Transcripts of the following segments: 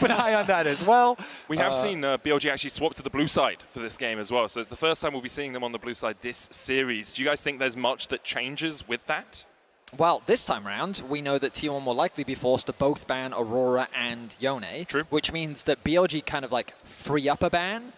keep an eye on that as well. We have seen BLG actually swap to the blue side for this game as well. So it's the first time we'll be seeing them on the blue side this series. Do you guys think there's much that changes with that? Well, this time round, we know that T1 will likely be forced to both ban Aurora and Yone. True. Which means that BLG kind of like free up a ban.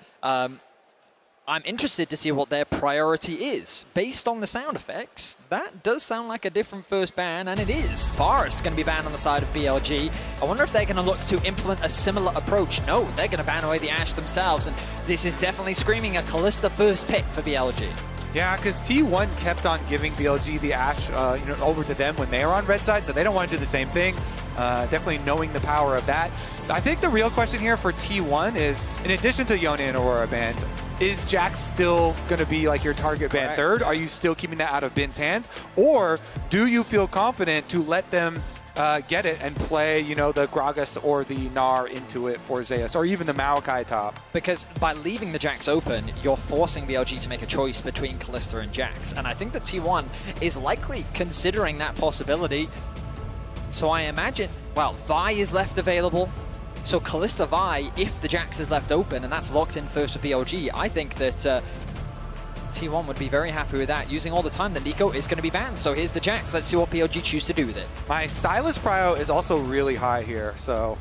I'm interested to see what their priority is. Based on the sound effects, that does sound like a different first ban, and it is. Forest going to be banned on the side of BLG. I wonder if they're going to look to implement a similar approach. No, they're going to ban away the Ashe themselves, and this is definitely screaming a Kalista first pick for BLG. Yeah, because T1 kept on giving BLG the Ashe over to them when they were on red side, so they don't want to do the same thing. Definitely knowing the power of that. I think the real question here for T1 is, in addition to Yone and Aurora bans, is Jax still going to be like your target ban third? Are you still keeping that out of Bin's hands? Or do you feel confident to let them get it and play, you know, the Gragas or the Gnar into it for Zeus, or even the Maokai top? Because by leaving the Jax open, you're forcing BLG to make a choice between Kalista and Jax. And I think that T1 is likely considering that possibility. So I imagine, well, Vi is left available. So Kalista Vi, if the Jax is left open, and that's locked in first for BLG, I think that T1 would be very happy with that. Using all the time, the Nico is going to be banned. So here's the Jax. Let's see what BLG choose to do with it. My Sylas prio is also really high here. So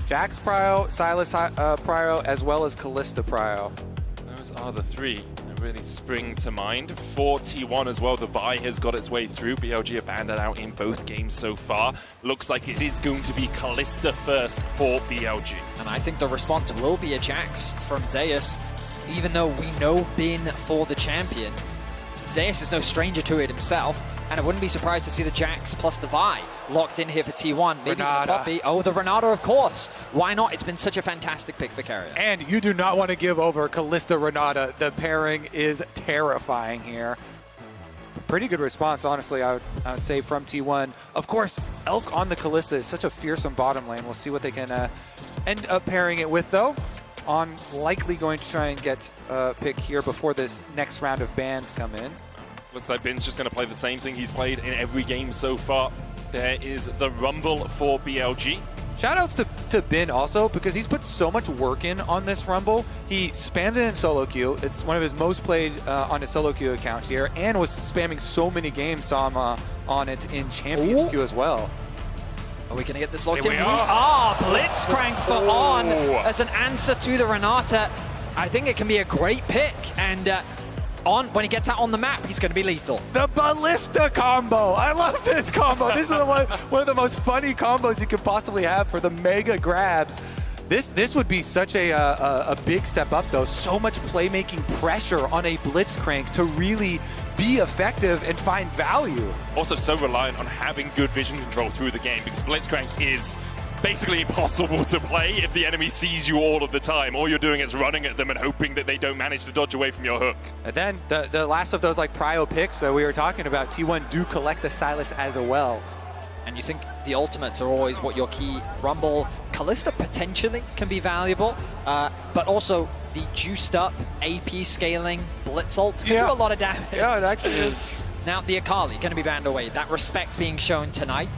Jax prio, Sylas prio, as well as Kalista prio. Those are the three that really spring to mind. For T1 as well, the Vi has got its way through. BLG have banned that out in both games so far. Looks like it is going to be Kalista first for BLG. And I think the response will be a Jax from Zeus. Even though we know Bin for the champion, Zeus is no stranger to it himself, and I wouldn't be surprised to see the Jax plus the Vi locked in here for T1. Maybe the Poppy. Oh, the Renata, of course. Why not? It's been such a fantastic pick for Keria. And you do not want to give over Kalista Renata. The pairing is terrifying here. Pretty good response, honestly, I would say, from T1. Of course, Elk on the Kalista is such a fearsome bottom lane. We'll see what they can end up pairing it with, though. On likely going to try and get a pick here before this next round of bans come in. Looks like Bin's just going to play the same thing he's played in every game so far. There is the Rumble for BLG. Shoutouts to Bin also, because he's put so much work in on this Rumble. He spammed it in solo queue. It's one of his most played on his solo queue accounts here, and was spamming so many games. Saw him on it in Champions queue as well. Are we going to get this locked in? We are! Blitzcrank for On as an answer to the Renata. I think it can be a great pick. And On, when he gets out on the map, he's going to be lethal. The Ballista combo! I love this combo! This is one of the most funny combos you could possibly have for the mega grabs. This would be such a big step up, though. So much playmaking pressure on a Blitzcrank to really be effective and find value. Also so reliant on having good vision control through the game, because Blitzcrank is basically impossible to play if the enemy sees you all of the time. All you're doing is running at them and hoping that they don't manage to dodge away from your hook. And then the last of those like prio picks that we were talking about, T1 do collect the Sylas as well. And you think the ultimates are always what your key Rumble. Kalista potentially can be valuable, but also the juiced up AP scaling Blitz ult can do a lot of damage. Yeah, it actually is. Now the Akali going to be banned away. That respect being shown tonight.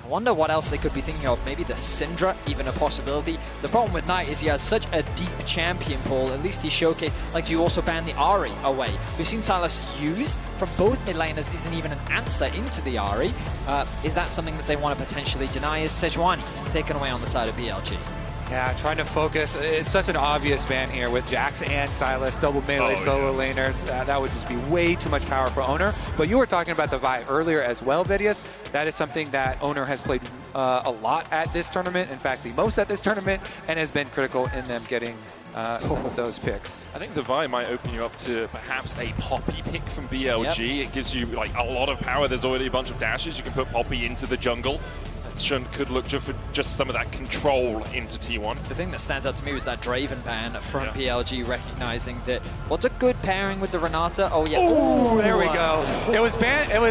I wonder what else they could be thinking of. Maybe the Syndra, even a possibility. The problem with Knight is he has such a deep champion pool. At least he showcased. Like, do you also ban the Ahri away? We've seen Sylas used from both mid laners. Isn't even an answer into the Ahri. Is that something that they want to potentially deny? Is Sejuani taken away on the side of BLG? Yeah, trying to focus. It's such an obvious ban here with Jax and Sylas, double melee solo laners. That would just be way too much power for Oner. But you were talking about the Vi earlier as well, Vidius. That is something that Oner has played a lot at this tournament. In fact, the most at this tournament, and has been critical in them getting some of those picks. I think the Vi might open you up to perhaps a Poppy pick from BLG. It gives you like a lot of power. There's already a bunch of dashes. You can put Poppy into the jungle. Shun could look for just some of that control into T1. The thing that stands out to me was that Draven ban from BLG, recognizing that what's a good pairing with the Renata? Oh yeah. Ooh, there we go. It was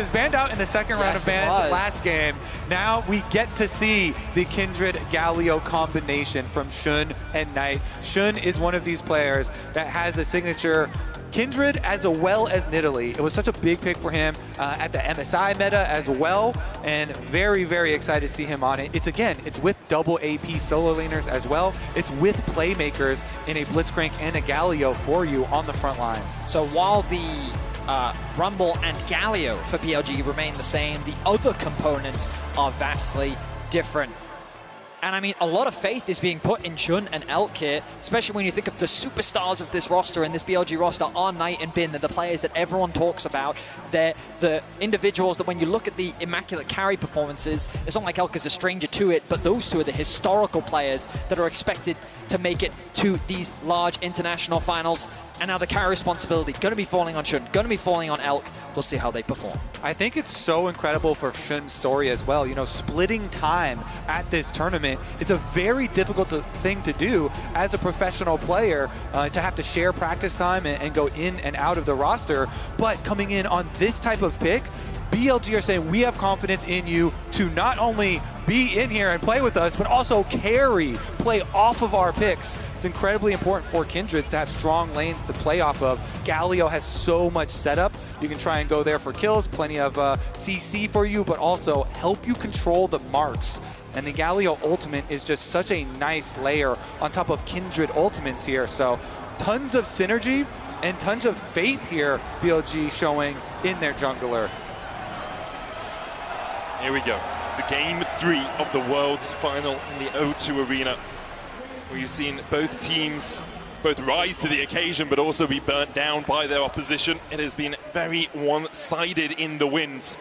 banned out in the second round of bans last game. Now we get to see the Kindred Galio combination from Shun and Knight. Shun is one of these players that has the signature Kindred as well as Nidalee. It was such a big pick for him at the MSI meta as well, and very, very excited to see him on it. It's with double AP solo laners as well. It's with playmakers in a Blitzcrank and a Galio for you on the front lines. So while the Rumble and Galio for BLG remain the same, the other components are vastly different. And I mean, a lot of faith is being put in Xun and Elk here, especially when you think of the superstars of this roster and this BLG roster are Knight and Bin. They're the players that everyone talks about. They're the individuals that when you look at the immaculate carry performances, it's not like Elk is a stranger to it, but those two are the historical players that are expected to make it to these large international finals. And now the carry responsibility going to be falling on Xun, going to be falling on Elk. We'll see how they perform. I think it's so incredible for Xun's story as well. You know, splitting time at this tournament, it's a very difficult thing to do as a professional player, to have to share practice time and go in and out of the roster. But coming in on this type of pick, BLG are saying we have confidence in you to not only be in here and play with us, but also play off of our picks. It's incredibly important for Kindreds to have strong lanes to play off of. Galio has so much setup. You can try and go there for kills, plenty of CC for you, but also help you control the marks. And the Galio ultimate is just such a nice layer on top of Kindred ultimates here. So tons of synergy and tons of faith here, BLG showing in their jungler. Here we go. It's a game 3 of the World's Final in the O2 Arena, where you've seen both teams both rise to the occasion but also be burnt down by their opposition. It has been very one-sided in the wins.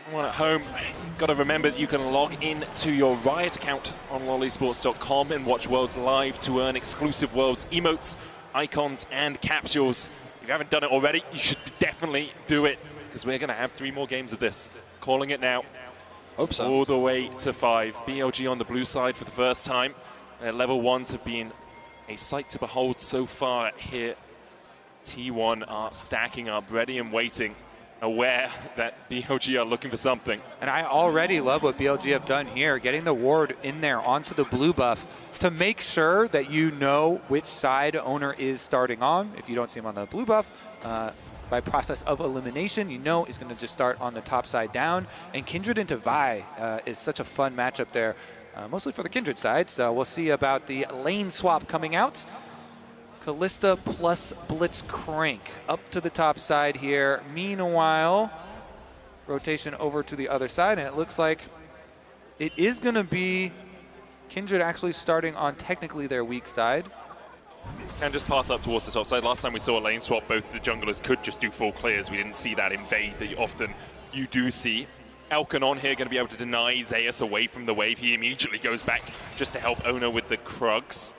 Everyone at home, you've got to remember that you can log in to your Riot account on lollysports.com and watch Worlds live to earn exclusive Worlds emotes, icons, and capsules. If you haven't done it already, you should definitely do it, because we're going to have 3 more games of this. Calling it now. Hope so. All the way to 5. BLG on the blue side for the first time. Their level 1s have been a sight to behold so far here. T1 are stacking up, ready and waiting, aware that BLG are looking for something. And I already love what BLG have done here, getting the ward in there onto the blue buff to make sure that you know which side Oner is starting on. If you don't see him on the blue buff, by process of elimination, you know he's going to just start on the top side down. And Kindred into Vi is such a fun matchup there, mostly for the Kindred side. So we'll see about the lane swap coming out. Kalista plus Blitzcrank up to the top side here. Meanwhile, rotation over to the other side, and it looks like it is going to be Kindred actually starting on technically their weak side. Can just path up towards the top side. Last time we saw a lane swap, both the junglers could just do full clears. We didn't see that invade that often you do see. Elkanon here going to be able to deny Zeus away from the wave. He immediately goes back just to help Oner with the Krugs.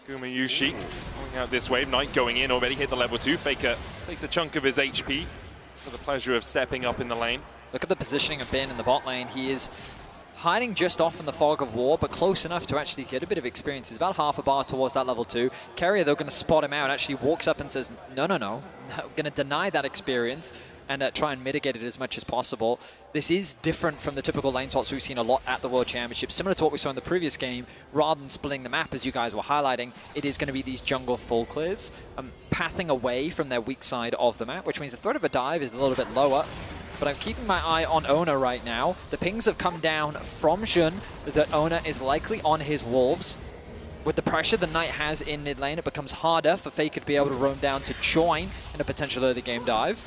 Gumayusi going out this wave. Knight going in already, hit the level 2. Faker takes a chunk of his HP for the pleasure of stepping up in the lane. Look at the positioning of Ben in the bot lane. He is hiding just off in the fog of war, but close enough to actually get a bit of experience. He's about half a bar towards that level 2. Keria, though, going to spot him out, actually walks up and says, no, going to deny that experience and try and mitigate it as much as possible. This is different from the typical lane swaps we've seen a lot at the World Championship. Similar to what we saw in the previous game, rather than splitting the map, as you guys were highlighting, it is going to be these jungle full clears, pathing away from their weak side of the map, which means the threat of a dive is a little bit lower. But I'm keeping my eye on Oner right now. The pings have come down from Xun that Oner is likely on his wolves. With the pressure the Knight has in mid lane, it becomes harder for Faker to be able to roam down to join in a potential early game dive.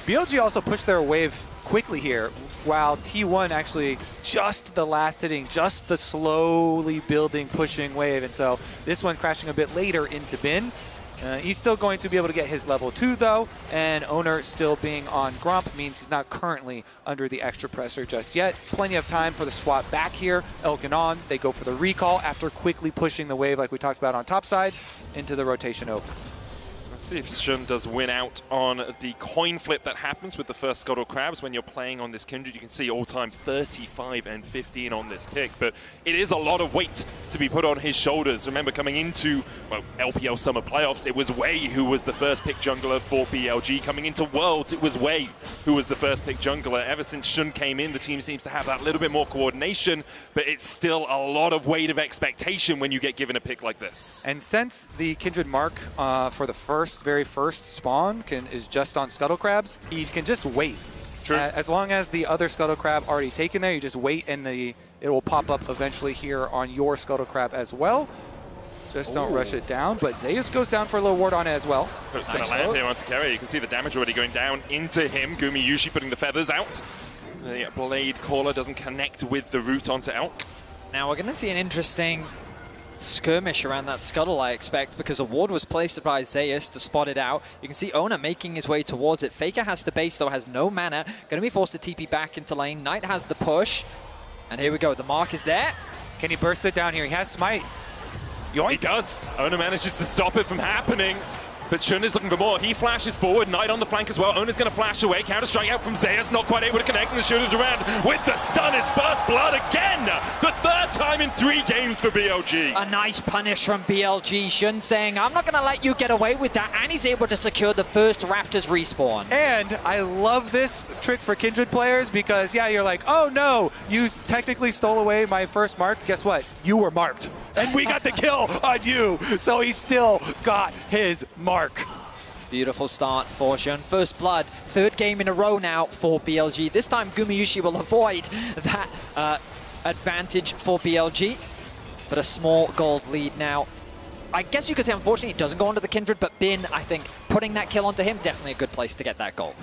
BLG also pushed their wave quickly here, while T1 actually just the last hitting, just the slowly building, pushing wave. And so this one crashing a bit later into Bin. He's still going to be able to get his level 2 though, and Oner still being on Grump means he's not currently under the extra pressure just yet. Plenty of time for the swap back here. Elkanon, they go for the recall after quickly pushing the wave like we talked about on top side into the rotation over. Let's see if Xun does win out on the coin flip that happens with the first Scuttle Crabs when you're playing on this Kindred. You can see all-time 35 and 15 on this pick, but it is a lot of weight to be put on his shoulders. Remember, coming into, well, LPL Summer Playoffs, it was Wei who was the first pick jungler for BLG. Coming into Worlds, it was Wei who was the first pick jungler. Ever since Xun came in, the team seems to have that little bit more coordination, but it's still a lot of weight of expectation when you get given a pick like this. And since the Kindred mark for the first Oner's very first spawn is just on Scuttle Crabs, he can just wait. True. As long as the other Scuttle Crab already taken there, you just wait and it will pop up eventually here on your Scuttle Crab as well. Just don't rush it down, but Zeus goes down for a little ward on it as well. It's going to land here onto Keria. You can see the damage already going down into him. Gumayusi putting the feathers out. The Blade Caller doesn't connect with the root onto Elk. Now we're going to see an interesting skirmish around that Scuttle, I expect, because a ward was placed by Zeus to spot it out. You can see Oner making his way towards it. Faker has to base, though, has no mana. Going to be forced to TP back into lane. Knight has the push. And here we go. The mark is there. Can he burst it down here? He has Smite. Yoink. He does. Oner manages to stop it from happening. But Shun is looking for more. He flashes forward. Knight on the flank as well. Oner's going to flash away. Counter-strike out from Zeus. Not quite able to connect. And the shooter Durand with the stun. His first blood again. The third time in 3 games for BLG. A nice punish from BLG. Shun saying, I'm not going to let you get away with that. And he's able to secure the first Raptors respawn. And I love this trick for Kindred players because, yeah, you're like, oh no, you technically stole away my first mark. Guess what? You were marked. And we got the kill on you. So he still got his mark. Beautiful start for Shun. First blood, 3rd game in a row now for BLG. This time Gumayusi will avoid that advantage for BLG. But a small gold lead now. I guess you could say, unfortunately, it doesn't go onto the Kindred, but Bin, I think, putting that kill onto him, definitely a good place to get that gold.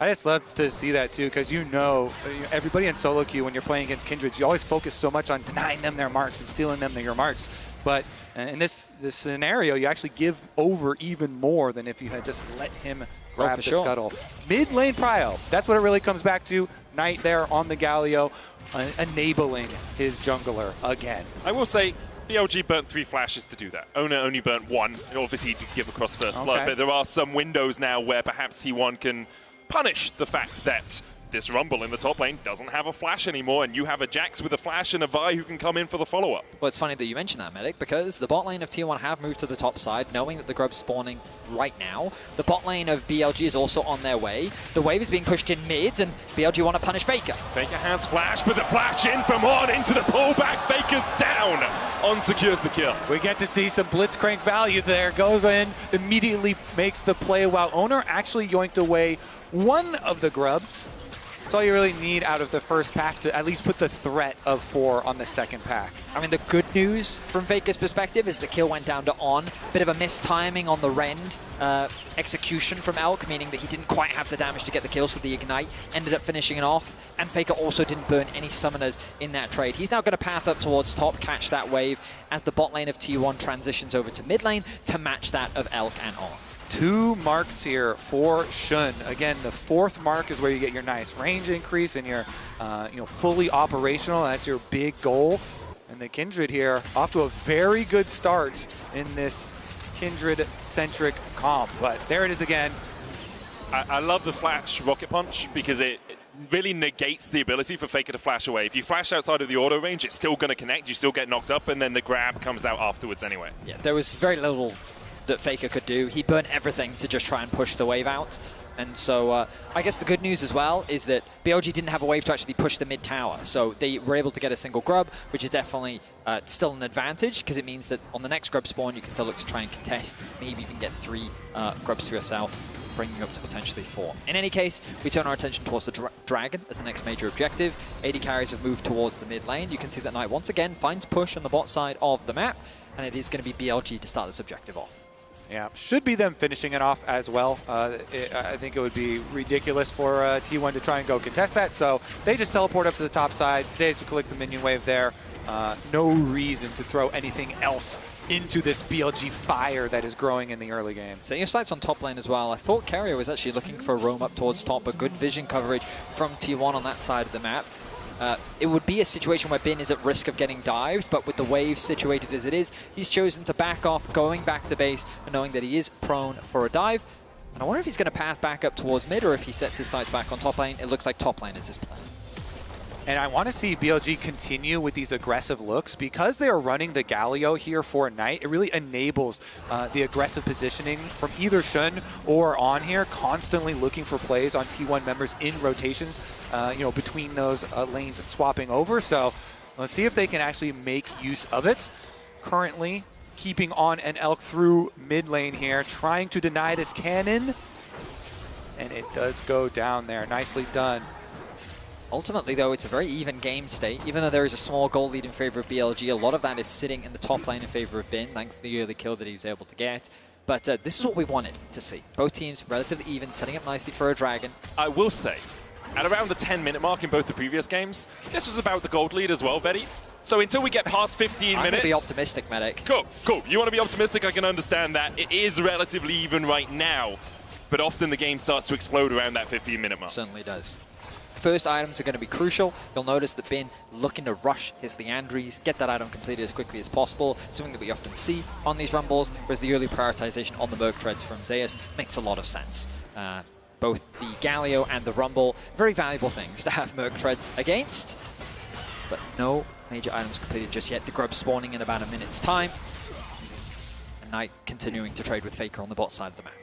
I just love to see that too, because you know, everybody in solo queue, when you're playing against Kindred, you always focus so much on denying them their marks and stealing them your marks. But in this scenario, you actually give over even more than if you had just let him grab the Scuttle. Mid lane prio, that's what it really comes back to. Knight there on the Galio, enabling his jungler again. I will say, BLG burnt 3 flashes to do that. Oner only burnt 1, obviously to give across first blood, but there are some windows now where perhaps T1 can punish the fact that this Rumble in the top lane doesn't have a flash anymore, and you have a Jax with a flash and a Vi who can come in for the follow-up. Well, it's funny that you mentioned that, Medic, because the bot lane of T1 have moved to the top side, knowing that the Grub's spawning right now. The bot lane of BLG is also on their way. The wave is being pushed in mid, and BLG want to punish Faker. Faker has flash, but the flash in from On into the pullback. Faker's down. On secures the kill. We get to see some Blitzcrank value there. Goes in, immediately makes the play, while Oner actually yoinked away one of the grubs. That's all you really need out of the first pack to at least put the threat of 4 on the second pack. I mean, the good news from Faker's perspective is the kill went down to On. Bit of a mistiming on the Rend execution from Elk, meaning that he didn't quite have the damage to get the kill, so the Ignite ended up finishing it off. And Faker also didn't burn any summoners in that trade. He's now going to path up towards top, catch that wave as the bot lane of T1 transitions over to mid lane to match that of Elk and On. 2 marks here for Shun. Again, the 4th mark is where you get your nice range increase and you're fully operational. That's your big goal. And the Kindred here off to a very good start in this Kindred-centric comp. But there it is again. I love the flash rocket punch because it really negates the ability for Faker to flash away. If you flash outside of the auto range, it's still going to connect. You still get knocked up, and then the grab comes out afterwards anyway. Yeah, there was very little that Faker could do. He burned everything to just try and push the wave out. And so I guess the good news as well is that BLG didn't have a wave to actually push the mid tower. So they were able to get a single grub, which is definitely still an advantage because it means that on the next grub spawn, you can still look to try and contest, maybe even get 3 grubs for yourself, bringing you up to potentially 4. In any case, we turn our attention towards the Dragon as the next major objective. 80 carries have moved towards the mid lane. You can see that Knight once again finds push on the bot side of the map, and it is going to be BLG to start this objective off. Yeah, should be them finishing it off as well. I think it would be ridiculous for T1 to try and go contest that, so they just teleport up to the top side. Zeus will collect the minion wave there. No reason to throw anything else into this BLG fire that is growing in the early game. So your sights on top lane as well. I thought Keria was actually looking for a roam up towards top, but good vision coverage from T1 on that side of the map. It would be a situation where Bin is at risk of getting dived, but with the wave situated as it is, he's chosen to back off, going back to base, and knowing that he is prone for a dive. And I wonder if he's going to path back up towards mid, or if he sets his sights back on top lane. It looks like top lane is his plan. And I want to see BLG continue with these aggressive looks. Because they are running the Galio here for Knight, it really enables the aggressive positioning from either Shun or On here, constantly looking for plays on T1 members in rotations, between those lanes swapping over. So let's see if they can actually make use of it. Currently, keeping on an Elk through mid lane here, trying to deny this cannon. And it does go down there. Nicely done. Ultimately, though, it's a very even game state. Even though there is a small goal lead in favor of BLG, a lot of that is sitting in the top lane in favor of Bin, thanks to the early kill that he was able to get. But this is what we wanted to see. Both teams relatively even, setting up nicely for a dragon. I will say, at around the 10-minute mark in both the previous games, this was about the gold lead as well, Betty. So until we get past 15 I'm minutes... going to be optimistic, Medic. Cool, cool. You want to be optimistic, I can understand that. It is relatively even right now, but often the game starts to explode around that 15-minute mark. It certainly does. First items are going to be crucial. You'll notice that Bin looking to rush his Leandries, get that item completed as quickly as possible, something that we often see on these rumbles, whereas the early prioritization on the Merc Treads from Zeus makes a lot of sense. Both the Galio and the Rumble, very valuable things to have Merc Treads against, but no major items completed just yet. The Grub spawning in about a minute's time, and Knight continuing to trade with Faker on the bot side of the map.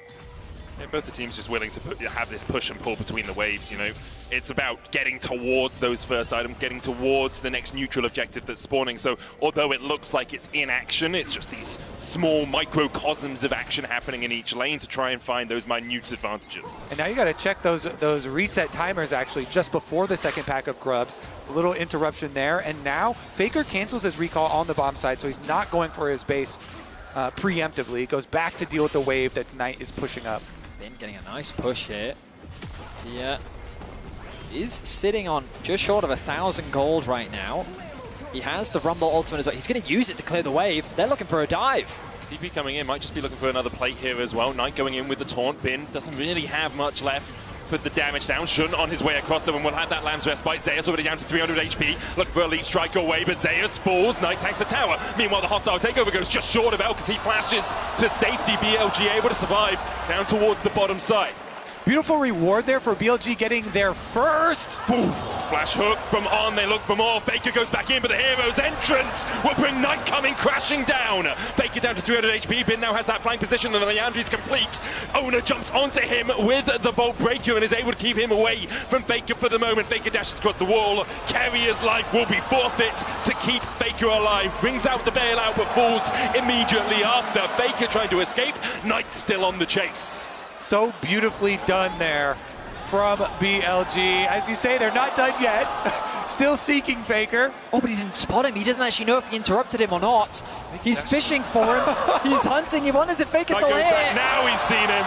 Yeah, both the teams just willing to have this push and pull between the waves, you know. It's about getting towards those first items, getting towards the next neutral objective that's spawning. So although it looks like it's in action, it's just these small microcosms of action happening in each lane to try and find those minute advantages. And now you got to check those reset timers actually just before the second pack of grubs. A little interruption there, and now Faker cancels his recall on the bomb side, so he's not going for his base preemptively. He goes back to deal with the wave that Knight is pushing up. Bin getting a nice push here. Yeah. Is sitting on just short of 1,000 gold right now. He has the Rumble ultimate as well. He's going to use it to clear the wave. They're looking for a dive. TP coming in, might just be looking for another plate here as well. Knight going in with the taunt. Bin doesn't really have much left. Put the damage down. Shun on his way across them and will have that Lamb's Respite. Zeus already down to 300 HP. Looking for a leap strike away, but Zeus falls. Knight takes the tower. Meanwhile, the hostile takeover goes just short of Elk as he flashes to safety. BLG able to survive down towards the bottom side. Beautiful reward there for BLG getting their first. Boom. Flash hook from On, they look for more. Faker goes back in, but the hero's entrance will bring Knight coming crashing down. Faker down to 300 HP. Bin now has that flank position, and the Leandry's complete. Oner jumps onto him with the Bolt Breaker and is able to keep him away from Faker for the moment. Faker dashes across the wall. Keria's life will be forfeit to keep Faker alive. Brings out the bailout, but falls immediately after. Faker trying to escape. Knight still on the chase. So beautifully done there from BLG. As you say, they're not done yet. Still seeking Faker. Oh, but he didn't spot him. He doesn't actually know if he interrupted him or not. He's fishing for him. He's hunting. He wonders if Faker's still here. Now he's seen him.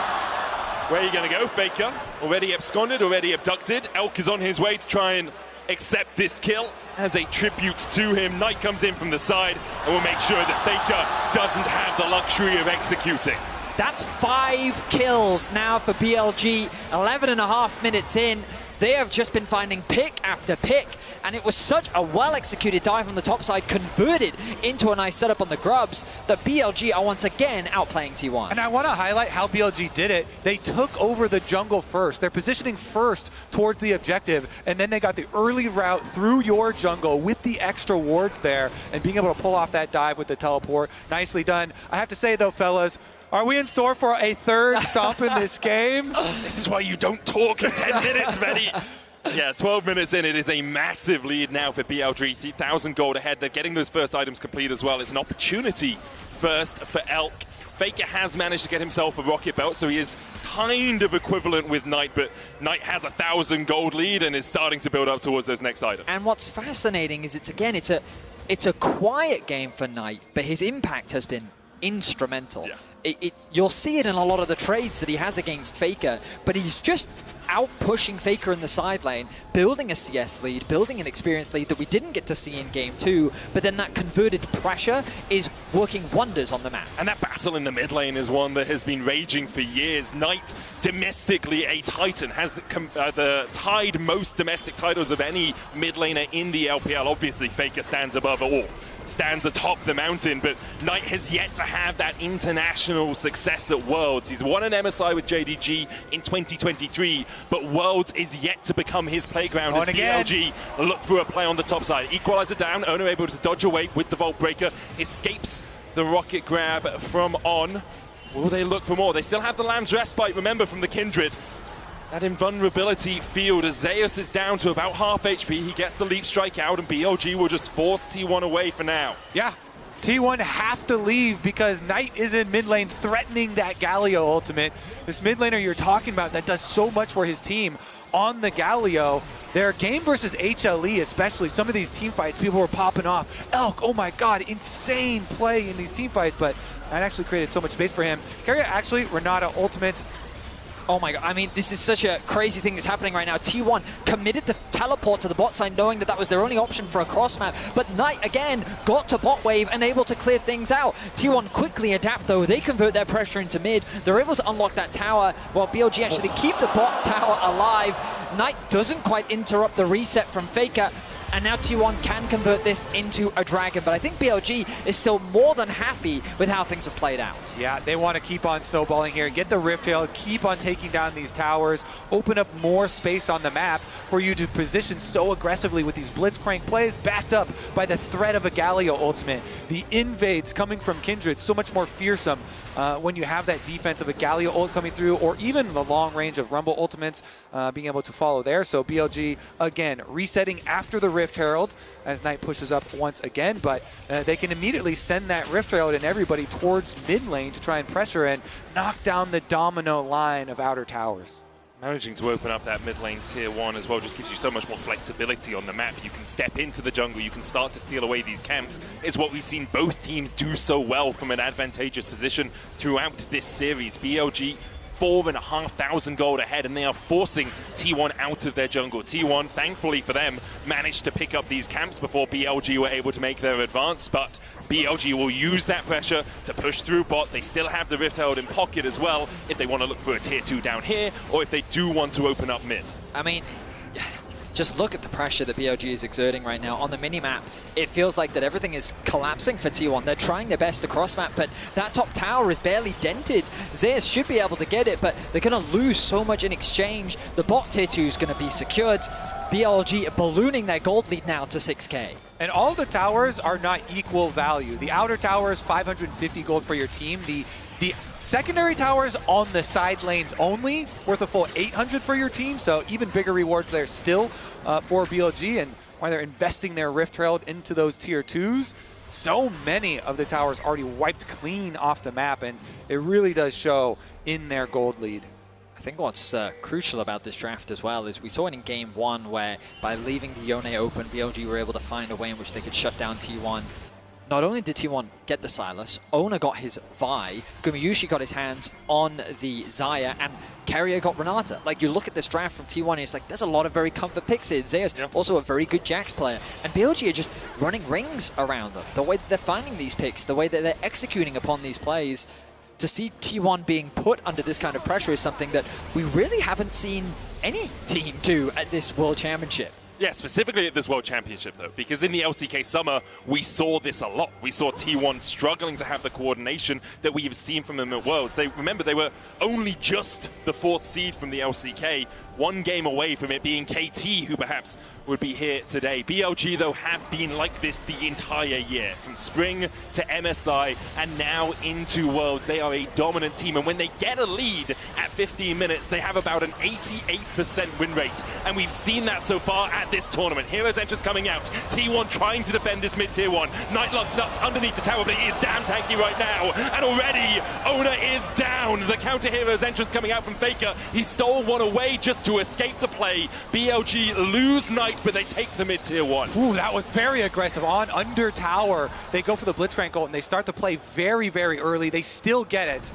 Where are you going to go, Faker? Already absconded, already abducted. Elk is on his way to try and accept this kill as a tribute to him. Knight comes in from the side and will make sure that Faker doesn't have the luxury of executing. That's 5 kills now for BLG, 11.5 minutes in. They have just been finding pick after pick, and it was such a well-executed dive on the top side, converted into a nice setup on the grubs, that BLG are once again outplaying T1. And I want to highlight how BLG did it. They took over the jungle first. They're positioning first towards the objective, and then they got the early route through your jungle with the extra wards there, and being able to pull off that dive with the teleport. Nicely done. I have to say, though, fellas, are we in store for a third stomp in this game? This is why you don't talk in 10 minutes, Betty. Yeah, 12 minutes in, it is a massive lead now for BLG. 1,000 gold ahead. They're getting those first items complete as well. It's an opportunity first for Elk. Faker has managed to get himself a rocket belt, so he is kind of equivalent with Knight, but Knight has 1,000 gold lead and is starting to build up towards those next items. And what's fascinating is it's a quiet game for Knight, but his impact has been instrumental. Yeah. You'll see it in a lot of the trades that he has against Faker, but he's just out pushing Faker in the side lane, building a CS lead, building an experience lead that we didn't get to see in Game 2, but then that converted pressure is working wonders on the map. And that battle in the mid lane is one that has been raging for years. Knight, domestically a Titan, has the tied most domestic titles of any mid laner in the LPL. Obviously, Faker stands above all. Stands atop the mountain, but Knight has yet to have that international success at Worlds. He's won an MSI with JDG in 2023, but Worlds is yet to become his playground as BLG look for a play on the top side. Equalizer down, Oner able to dodge away with the Vault Breaker, escapes the rocket grab from On. Will they look for more? They still have the Lamb's Respite, remember, from the Kindred. That invulnerability field as Zeus is down to about half HP. He gets the leap strike out and BLG will just force T1 away for now. Yeah, T1 have to leave because Knight is in mid lane threatening that Galio ultimate. This mid laner you're talking about that does so much for his team on the Galio. Their game versus HLE, especially some of these team fights, people were popping off. Elk, oh my god, insane play in these team fights, but that actually created so much space for him. Keria actually, Renata ultimate. Oh my god, I mean, this is such a crazy thing that's happening right now. T1 committed the teleport to the bot side knowing that that was their only option for a cross map, but Knight again got to bot wave and able to clear things out. T1 quickly adapt though, they convert their pressure into mid, they're able to unlock that tower while BLG actually keep the bot tower alive. Knight doesn't quite interrupt the reset from Faker, and now T1 can convert this into a dragon, but I think BLG is still more than happy with how things have played out. Yeah, they want to keep on snowballing here, get the Rift Tail, keep on taking down these towers, open up more space on the map for you to position so aggressively with these Blitzcrank plays, backed up by the threat of a Galio ultimate. The invades coming from Kindred, so much more fearsome when you have that defense of a Galio ult coming through, or even the long range of Rumble ultimates being able to follow there. So BLG, again, resetting after the Rift Herald as Knight pushes up once again, but they can immediately send that Rift Herald and everybody towards mid lane to try and pressure and knock down the domino line of outer towers. Managing to open up that mid lane tier 1 as well just gives you so much more flexibility on the map. You can step into the jungle, you can start to steal away these camps. It's what we've seen both teams do so well from an advantageous position throughout this series. BLG 4,500 gold ahead, and they are forcing T1 out of their jungle. T1, thankfully for them, managed to pick up these camps before BLG were able to make their advance, but BLG will use that pressure to push through bot. They still have the Rift Herald in pocket as well if they want to look for a tier 2 down here, or if they do want to open up mid. I mean, just look at the pressure that BLG is exerting right now on the minimap. It feels like that everything is collapsing for T1. They're trying their best to cross map, but that top tower is barely dented. Zeus should be able to get it, but they're going to lose so much in exchange. The bot tier 2 is going to be secured. BLG ballooning their gold lead now to 6k. And all the towers are not equal value. The outer tower is 550 gold for your team. The secondary towers on the side lanes only, worth a full 800 for your team, so even bigger rewards there still for BLG, and while they're investing their Rift Herald into those tier 2s, so many of the towers already wiped clean off the map, and it really does show in their gold lead. I think what's crucial about this draft as well is we saw it in game 1 where by leaving the Yone open, BLG were able to find a way in which they could shut down T1. Not only did T1 get the Sylas, Oner got his Vi, Gumayusi got his hands on the Xayah, and Keria got Renata. Like, you look at this draft from T1 and it's like, there's a lot of very comfort picks here. Zeus, also a very good Jax player. And BLG are just running rings around them. The way that they're finding these picks, the way that they're executing upon these plays, to see T1 being put under this kind of pressure is something that we really haven't seen any team do at this World Championship. Yeah, specifically at this World Championship, though, because in the LCK Summer, we saw this a lot. We saw T1 struggling to have the coordination that we have seen from them at Worlds. Remember, they were only just the 4th seed from the LCK, one game away from it being KT, who perhaps would be here today. BLG, though, have been like this the entire year, from spring to MSI, and now into Worlds. They are a dominant team, and when they get a lead at 15 minutes, they have about an 88% win rate, and we've seen that so far at this tournament. Heroes entrance coming out. T1 trying to defend this mid tier 1. Knight locked up underneath the tower, but he is damn tanky right now. And already, Oner is down. The counter heroes entrance coming out from Faker. He stole one away just to escape the play. BLG lose Knight, but they take the mid tier 1. Ooh, that was very aggressive. On under tower, they go for the Blitzcrank ult, and they start to play very, very early. They still get it.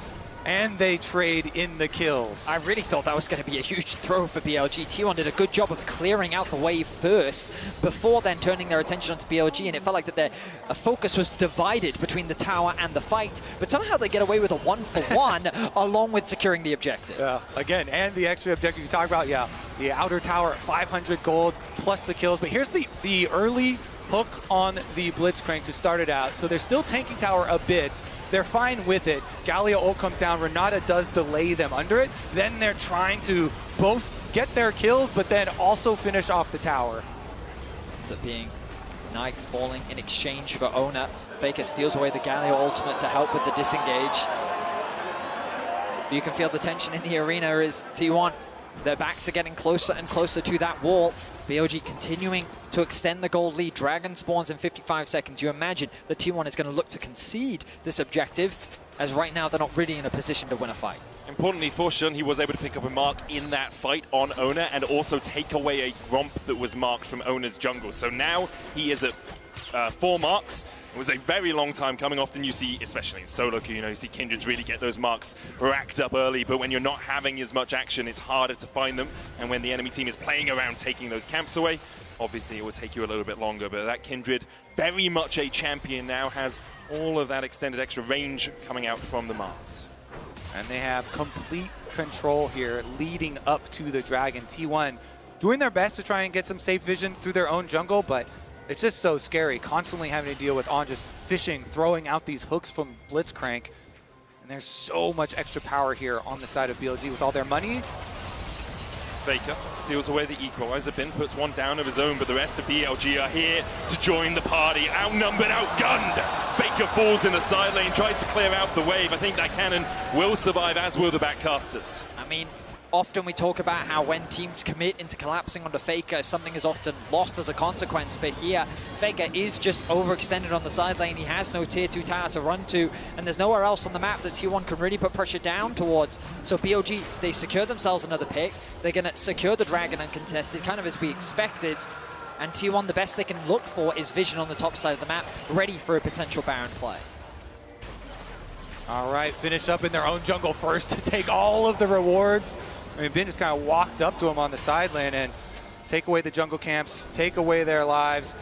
And they trade in the kills. I really thought that was going to be a huge throw for BLG. T1 did a good job of clearing out the wave first, before then turning their attention onto BLG, and it felt like that their focus was divided between the tower and the fight, but somehow they get away with a 1-for-1 along with securing the objective. Yeah, again, and the extra objective you talk about, yeah, the outer tower, 500 gold, plus the kills, but here's the early hook on the Blitzcrank to start it out. So they're still tanking tower a bit. They're fine with it. Galio ult comes down. Renata does delay them under it. Then they're trying to both get their kills, but then also finish off the tower. Ends up being Knight falling in exchange for Oner. Faker steals away the Galio ultimate to help with the disengage. You can feel the tension in the arena as T1, their backs are getting closer and closer to that wall. BLG continuing to extend the gold lead. Dragon spawns in 55 seconds. You imagine the T1 is going to look to concede this objective, as right now they're not really in a position to win a fight. Importantly for Shun, he was able to pick up a mark in that fight on Oner and also take away a gromp that was marked from Oner's jungle. So now he is at 4 marks. It was a very long time coming. Often you see, especially in solo queue, you see Kindreds really get those marks racked up early, but when you're not having as much action, it's harder to find them. And when the enemy team is playing around taking those camps away, obviously it will take you a little bit longer. But that Kindred, very much a champion now, has all of that extended extra range coming out from the marks. And they have complete control here leading up to the Dragon. T1 doing their best to try and get some safe vision through their own jungle, but it's just so scary, constantly having to deal with On just fishing, throwing out these hooks from Blitzcrank. And there's so much extra power here on the side of BLG with all their money. Faker steals away the equalizer bin, puts one down of his own, but the rest of BLG are here to join the party. Outnumbered, outgunned. Faker falls in the side lane, tries to clear out the wave. I think that cannon will survive, as will the backcasters. I mean, often we talk about how when teams commit into collapsing onto Faker, something is often lost as a consequence, but here, Faker is just overextended on the side lane. He has no tier 2 tower to run to, and there's nowhere else on the map that T1 can really put pressure down towards. So BLG, they secure themselves another pick. They're going to secure the Dragon uncontested, kind of as we expected. And T1, the best they can look for is vision on the top side of the map, ready for a potential Baron play. All right, finish up in their own jungle first to take all of the rewards. I mean, Ben just kind of walked up to him on the side lane and take away the jungle camps, take away their lives.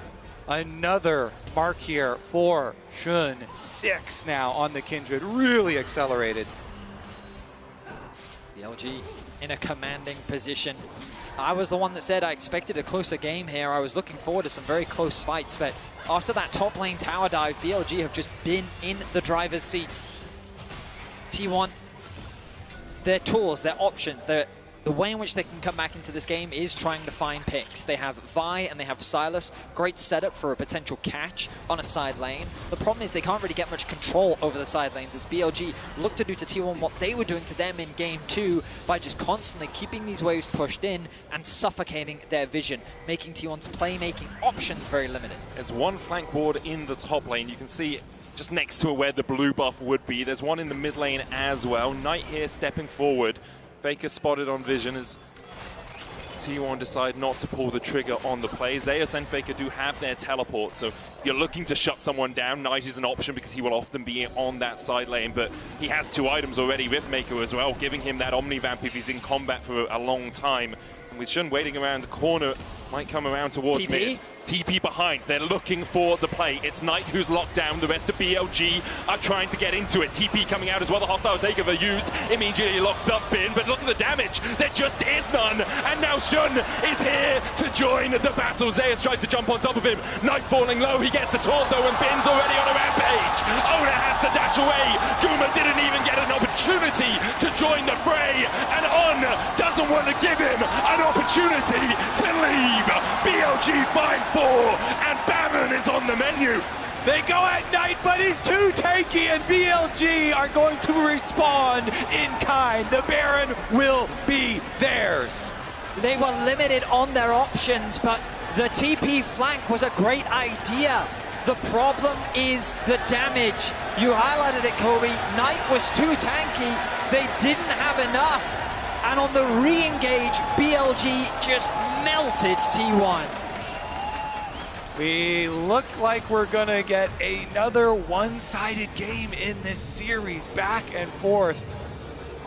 Another mark here for Shun. 6 now on the Kindred, really accelerated. BLG in a commanding position. I was the one that said I expected a closer game here. I was looking forward to some very close fights, but after that top lane tower dive, BLG have just been in the driver's seat. T1, their tools, their option, the way in which they can come back into this game is trying to find picks. They have Vi and they have Sylas. Great setup for a potential catch on a side lane. The problem is they can't really get much control over the side lanes as BLG look to do to T1 what they were doing to them in game 2 by just constantly keeping these waves pushed in and suffocating their vision, making T1's playmaking options very limited. There's one flank ward in the top lane. You can see just next to where the blue buff would be. There's one in the mid lane as well. Knight here stepping forward. Faker spotted on vision as T1 decide not to pull the trigger on the play. Zeus and Faker do have their teleport, so if you're looking to shut someone down, Knight is an option because he will often be on that side lane, but he has 2 items already, Riftmaker as well, giving him that Omnivamp if he's in combat for a long time. And with Shun waiting around the corner, might come around towards mid. TP behind, they're looking for the play. It's Knight who's locked down, the rest of BLG are trying to get into it. TP coming out as well, the hostile takeover used, immediately locks up Bin, but look at the damage, there just is none, and now Shun is here to join the battle. Zeus tries to jump on top of him, Knight falling low, he gets the taunt though, and Bin's already on a rampage. Oner has to dash away, Guma didn't even get an opportunity to join the fray, and On doesn't want to give him an opportunity to leave. BLG 5-4, and Baron is on the menu. They go at Knight, but he's too tanky, and BLG are going to respond in kind. The Baron will be theirs. They were limited on their options, but the TP flank was a great idea. The problem is the damage. You highlighted it, Kobe. Knight was too tanky. They didn't have enough. And on the re-engage, BLG just melted T1. We look like we're going to get another one-sided game in this series, back and forth.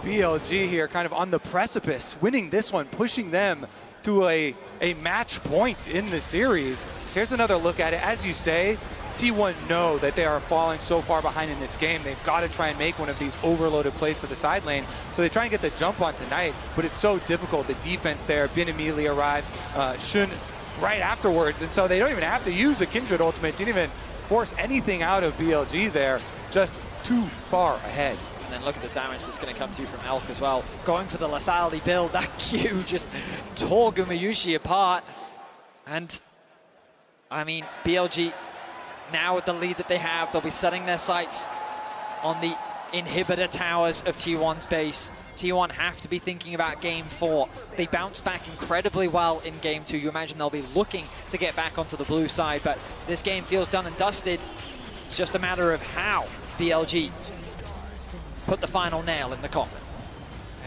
BLG here kind of on the precipice, winning this one, pushing them to a match point in the series. Here's another look at it. As you say, T1 know that they are falling so far behind in this game. They've got to try and make one of these overloaded plays to the side lane. So they try and get the jump on tonight, but it's so difficult. The defense there, Bin immediately arrives, Shun right afterwards, and so they don't even have to use a Kindred ultimate. Didn't even force anything out of BLG there. Just too far ahead. And then look at the damage that's going to come through from Elk as well. Going for the lethality build, that Q just tore Gumayusi apart. And, I mean, BLG, now with the lead that they have, they'll be setting their sights on the inhibitor towers of T1's base. T1 have to be thinking about game 4. They bounced back incredibly well in game 2. You imagine they'll be looking to get back onto the blue side, but this game feels done and dusted. It's just a matter of how BLG put the final nail in the coffin.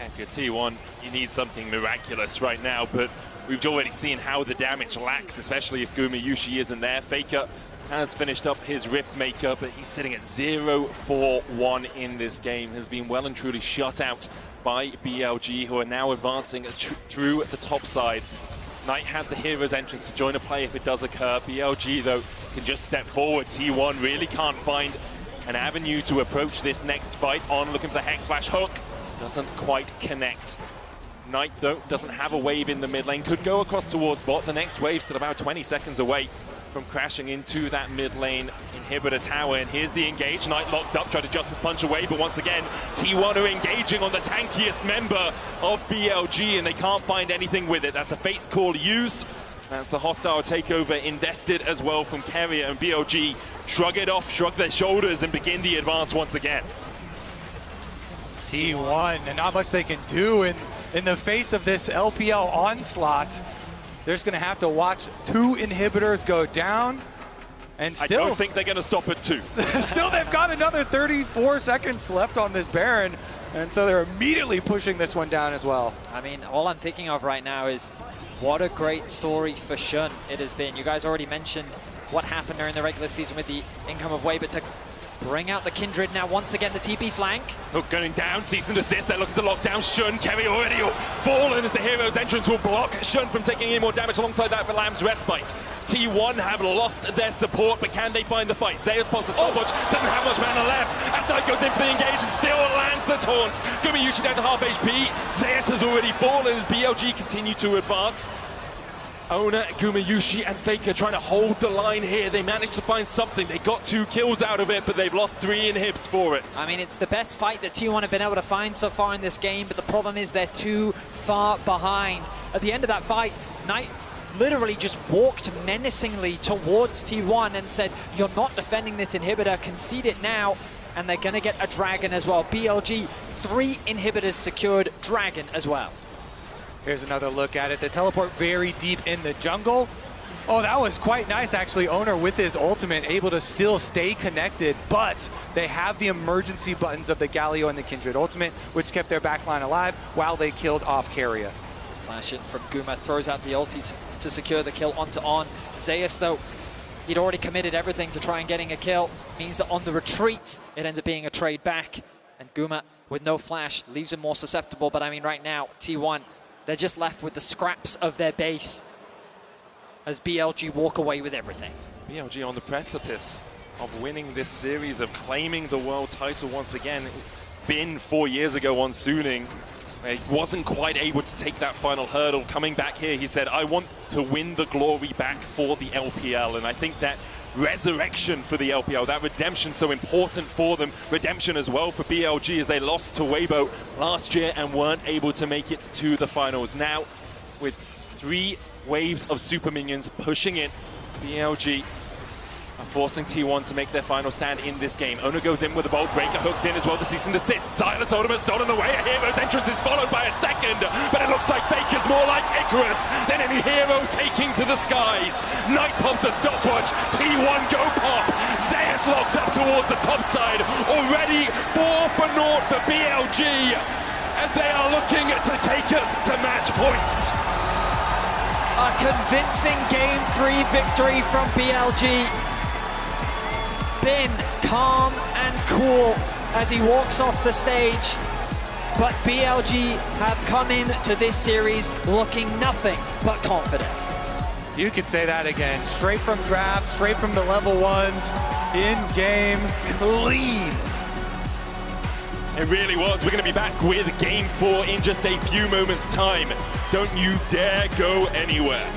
If you're T1, you need something miraculous right now, but we've already seen how the damage lacks, especially if Gumayusi isn't there. Faker has finished up his Rift Maker, but he's sitting at 0-4-1 in this game. Has been well and truly shut out by BLG, who are now advancing through the top side. Knight has the hero's entrance to join a play if it does occur. BLG, though, can just step forward. T1 really can't find an avenue to approach this next fight. On looking for the Hex Flash hook. Doesn't quite connect. Knight, though, doesn't have a wave in the mid lane. Could go across towards bot. The next wave's still about 20 seconds away from crashing into that mid lane inhibitor tower. And here's the engage. Knight locked up, tried to Justice Punch away, but once again, T1 are engaging on the tankiest member of BLG, and they can't find anything with it. That's a Fate's Call used. That's the hostile takeover invested as well from Keria, and BLG shrug it off, shrug their shoulders, and begin the advance once again. T1, and not much they can do in the face of this LPL onslaught. They're just going to have to watch 2 inhibitors go down, and still... I don't think they're going to stop at 2. Still, they've got another 34 seconds left on this Baron, and so they're immediately pushing this one down as well. I mean, all I'm thinking of right now is what a great story for Shun it has been. You guys already mentioned what happened during the regular season with the income of Wave, but to bring out the Kindred now once again, the TP flank. Hook going down, cease and desist, they're looking to lock down Shun. Keria already fallen as the hero's entrance will block Shun from taking any more damage alongside that for Lamb's Respite. T1 have lost their support, but can they find the fight? Zeus spots a stopwatch, doesn't have much mana left. As Knight goes in for the engage and still lands the taunt. Gumayusi down to half HP. Zeus has already fallen as BLG continue to advance. Oner, Gumayusi, and Faker trying to hold the line here. They managed to find something. They got 2 kills out of it, but they've lost 3 inhibs for it. I mean, it's the best fight that T1 have been able to find so far in this game, but the problem is they're too far behind. At the end of that fight, Knight literally just walked menacingly towards T1 and said, "You're not defending this inhibitor, concede it now." And they're going to get a Dragon as well. BLG, 3 inhibitors secured, Dragon as well. Here's another look at it. They teleport very deep in the jungle. Oh, that was quite nice, actually. Oner with his ultimate, able to still stay connected, but they have the emergency buttons of the Galio and the Kindred ultimate, which kept their backline alive while they killed off Keria. Flash in from Guma, throws out the ulti to secure the kill onto On. Zeus, though, he'd already committed everything to try and getting a kill. Means that on the retreat, it ends up being a trade back. And Guma, with no flash, leaves him more susceptible. But I mean, right now, T1, they're just left with the scraps of their base as BLG walk away with everything. BLG on the precipice of winning this series, of claiming the world title once again. It's been 4 years ago on Suning. He wasn't quite able to take that final hurdle. Coming back here, he said, "I want to win the glory back for the LPL." And I think that resurrection for the LPL, that redemption so important for them, redemption as well for BLG as they lost to Weibo last year and weren't able to make it to the finals. Now, with 3 waves of super minions pushing in, BLG are forcing T1 to make their final stand in this game. Oner goes in with a bold breaker, hooked in as well, the cease and desist. Sylas ultimate stolen away, a hero's entrance is followed by a second, but it looks like Faker's more like Icarus than any hero taking to the skies. Knight pumps a stopwatch, T1 go pop. Zeus locked up towards the top side, already 4 for naught for BLG, as they are looking to take us to match point. A convincing Game 3 victory from BLG. Been calm and cool as he walks off the stage, but BLG have come into this series looking nothing but confident. You could say that again. Straight from draft, straight from the level 1s, in-game, clean. It really was. We're going to be back with Game 4 in just a few moments' time. Don't you dare go anywhere.